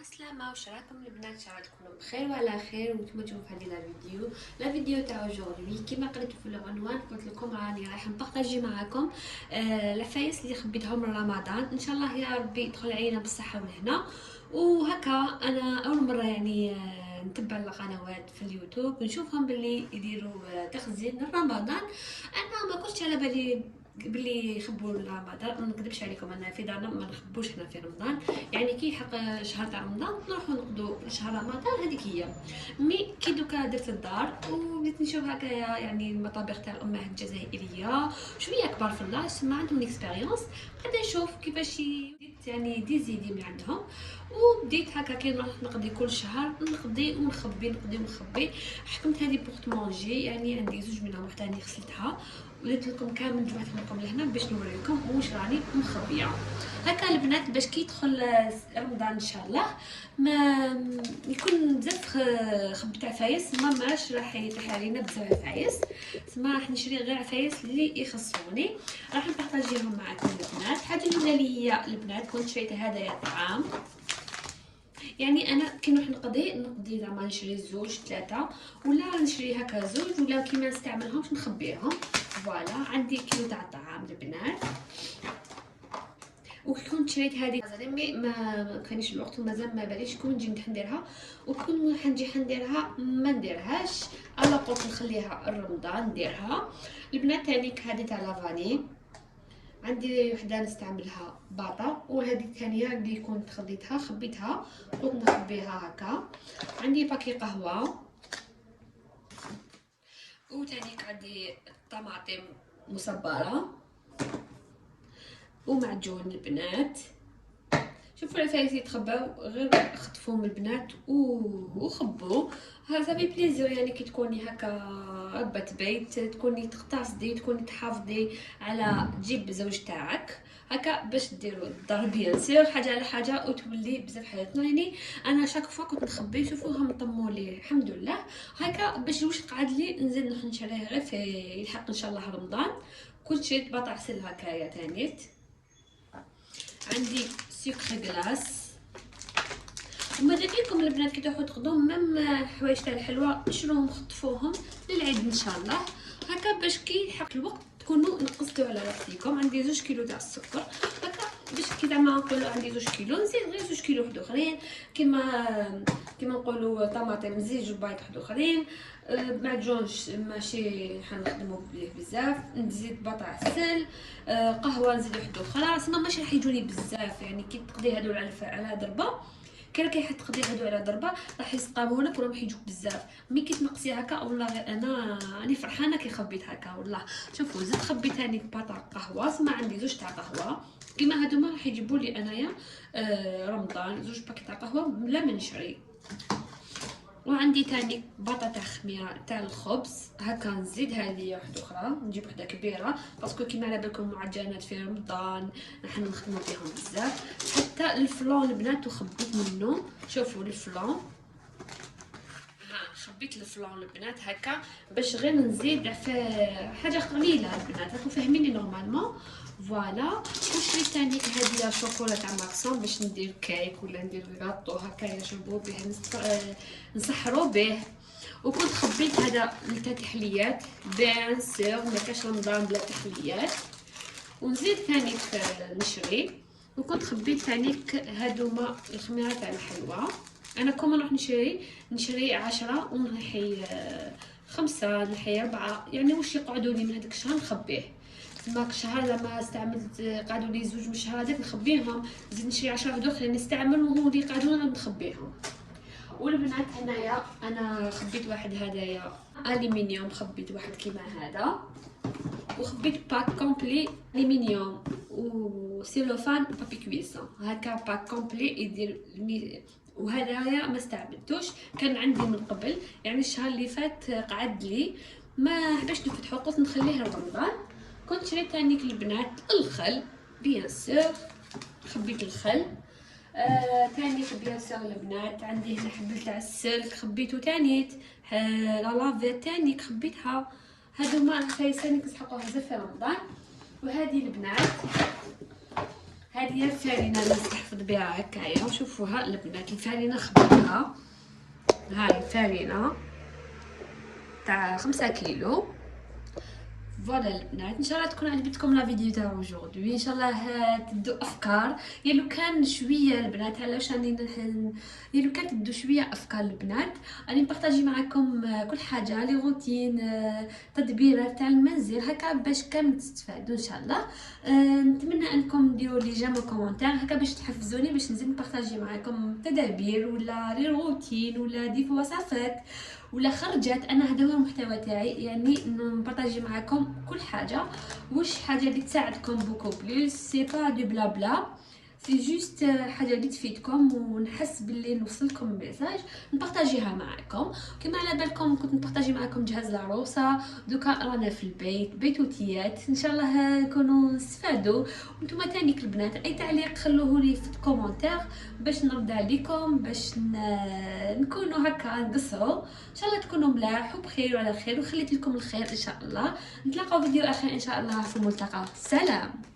السلامة، واش راكم البنات؟ ان شاء الله تكونوا بخير وعلى خير. وانتم تشوفوا في هذه لا فيديو تاع اجوردي. كما قريتوا في العنوان قلت لكم راني رايحه نبارطاجي معكم العفايس اللي خبيتهم من رمضان. ان شاء الله يا ربي يدخل علينا بالصحه والهنا. وهكا انا اول مره يعني نتبع القنوات في اليوتيوب نشوفهم باللي يديروا تخزين لرمضان. انا ما كنتش على بالي بلي يخبوا رمضان. ما نكذبش عليكم، انا في دارنا ما نخبوش هنا في رمضان. يعني كي يحق شهر تاع رمضان نروحوا نقضوا شهر رمضان. هذيك هي مي كي دوكا درت الدار وبديت نشوف هكايا يعني المطابخ تاع الامهات الجزائريه شويه كبار في الله، ما عندهم اكسبيريونس. قاعده نشوف كيفاش يعني دي زيدي من عندهم. وبديت هكا كي نروح نقضي كل شهر نقضي ونخبي. حكمت هذه بوغ مونجي، يعني عندي زوج منهم، وحده راني غسلتها وليت لكم كامل جمعتهم لكم لهنا باش نوريكم واش راني مخبيه. هكا البنات باش كي يدخل رمضان ان شاء الله ما يكون بزاف خبت عفايس، ما ماش راح يطيح علينا بزاف عفايس، ما راح نشري غير عفايس اللي يخصوني. راح نبارطاجيهم معكم البنات. حاجه الاولى اللي هي البنات كنت شريت هدايا طعام. يعني انا كي نروح نقضي زعما نشري زوج ثلاثه، ولا نشري هكا زوج، ولا كيما نستعملهمش نخبيهم. فوالا عندي كيلو تاع الطعام البنات. وكنت شريت هذه مازال ما كانش الوقت ومازال ما باليش كون نجي نديرها، وكون حنجي نديرها ما نديرهاش. انا قلت نخليها رمضان نديرها. البنات هذيك هذه تاع لافاني، عندي وحده نستعملها باطا، وهذه الثانيه اللي كنت خبيتها قلت نخبيها هكا. عندي باكي قهوه، وتانيك عندي طماطم مصبره ومعجون البنات. شوفوا العفايس يتخباو غير خطفوهم البنات وخبوا. هذا في بليزير، يعني كي تكوني هكا ربة بيت تكوني تقتصدي تكوني تحافظي على تجيب زوج تاعك هكا باش ديروا الدار بيان سير حاجه على حاجه وتولي بزاف حاجاتنا. يعني انا شاك فوا كنت نخبي، شوفوهم طموا لي الحمد لله هكا باش واش قعد لي نزيد نروح نشريه غير في يلحق ان شاء الله رمضان. كنت شريت بطاطا عسل هكايا تانيت. عندي سكر غلاس. وماذا بيكم البنات كي تروحوا تقضوا ميم حوايج تاع الحلوى تشروهم خطفوهم للعيد ان شاء الله هكا باش كي يحق الوقت تكونوا نقصتوا على راسكم. عندي 2 كيلو تاع السكر هكا باش كي زعما نقولوا عندي 2 كيلو نزيد غير 2 كيلو واحد اخرين. كيما نقولوا طماطم نزيد 2 بايط واحد اخرين. معجون ماشي حنخدموا بيه بزاف، نزيد بطاطا عسل. قهوه نزيد واحد اخرى. سما ماشي راح يجوني بزاف، يعني كي تقضي هادو على ضربه كي راكي تقضي هادو على ضربه راح يسقاموا لك وراح يجوك بزاف. مي كي تنقصي هكا والله انا راني فرحانه كي خبيت هكا والله. شوفوا زدت خبيت ثاني بطاطا قهوه، سما عندي 2 تاع قهوه كيما هادوما راح يجيبوا لي انايا رمضان 2 باكيت تاع قهوه بلا ما نشري. وعندي تاني بطاطا خميره تاع الخبز هكا نزيد هذه واحده اخرى، نجيب وحده كبيره باسكو كيما على بالكم المعجنات في رمضان راح نخدموا بهم بزاف. حتى الفلون البنات وخبيت منه، شوفوا الفلون خبيت الفلون البنات هكا باش غير نزيد حاجه قليله البنات راكم فاهميني نورمالمون. فوالا. وشريت ثاني هذه الشوكولا تاع ماكسون باش ندير كيك ولا ندير غاطو هكا يشربوا به نسحروا به. وكنت خبيت هذا تاع تحليات بيان سير ما كاش رمضان بلا تحليات. ونزيد ثاني نشري. وكنت خبيت ثاني هادوما الخميره تاع الحلوى. انا كوما نروح نشري 10 ونحي 5 نحي 4، يعني واش يقعدوا لي من هذاك الشهر نخبيه. ماك الشهر لما استعملت قعدوا لي 2 من الشهر هذاك نخبيهم، نزيد نشري 10 واحد اخرين نستعمل وهو اللي قعدوا نخبيهم. والبنات هنايا انا خبيت واحد هدايا الومنيوم، خبيت واحد كيما هذا، وخبيت باك كومبلي الومنيوم وسيلوفان بابي كويسون هكا باك كومبلي يدير. وهدايا ما استعملتوش كان عندي من قبل، يعني الشهر اللي فات قعد لي ما حبيتش نفتحو قلت نخليه رمضان. كنت شريت ثاني البنات الخل بيان سور، خبيت الخل. ثاني بيان سور البنات عندي هنا حبل تاع السلك خبيته ثانيت. لا لافيت ثاني خبيتها. هادو ما عفايس ثاني كنسحقوها بزاف في رمضان. وهذه البنات هذه هي الفارينه اللي نستحفظ بها هكايا. شوفوها البنات، الفارينه خبيتها، هاي الفارينه تاع 5 كيلو. فوالا البنات، ان شاء الله تكون عجبتكم لا فيديو تاع aujourd'hui. ان شاء الله تبدو افكار، يا لو كان شويه البنات، علاش راني يا لو كان تبدو شويه افكار البنات، راني نبارطاجي معكم كل حاجه، لي روتين، تدبيرات تاع المنزل هكا باش كامل تستفادوا ان شاء الله. نتمنى انكم ديروا لي جيم وكومونتير هكا باش تحفزوني باش نزيد نبارطاجي معكم تدابير ولا لي روتين ولا دي وصفات ولا خرجات. انا هذا هو المحتوى تاعي، يعني نبارطاجي معكم كل حاجه، واش حاجه اللي تساعدكم بوكو بليس، سي با دو بلا بلا، سي جوست حاجه اللي تفيدكم ونحس باللي نوصلكم ميساج نبارطاجيها معكم. كما على بالكم كنت نبارطاجي معكم جهاز العروسه، دوكا رانا في البيت بيتوتيات، ان شاء الله نكونوا نستفادوا. وانتم تانيك البنات اي تعليق خلوه لي في الكومونتير باش نرد عليكم، باش نكونوا هكا نقصروا. ان شاء الله تكونوا ملاح وبخير وعلى خير، وخليت لكم الخير ان شاء الله. نتلاقاو فيديو اخر ان شاء الله، في الملتقى، سلام.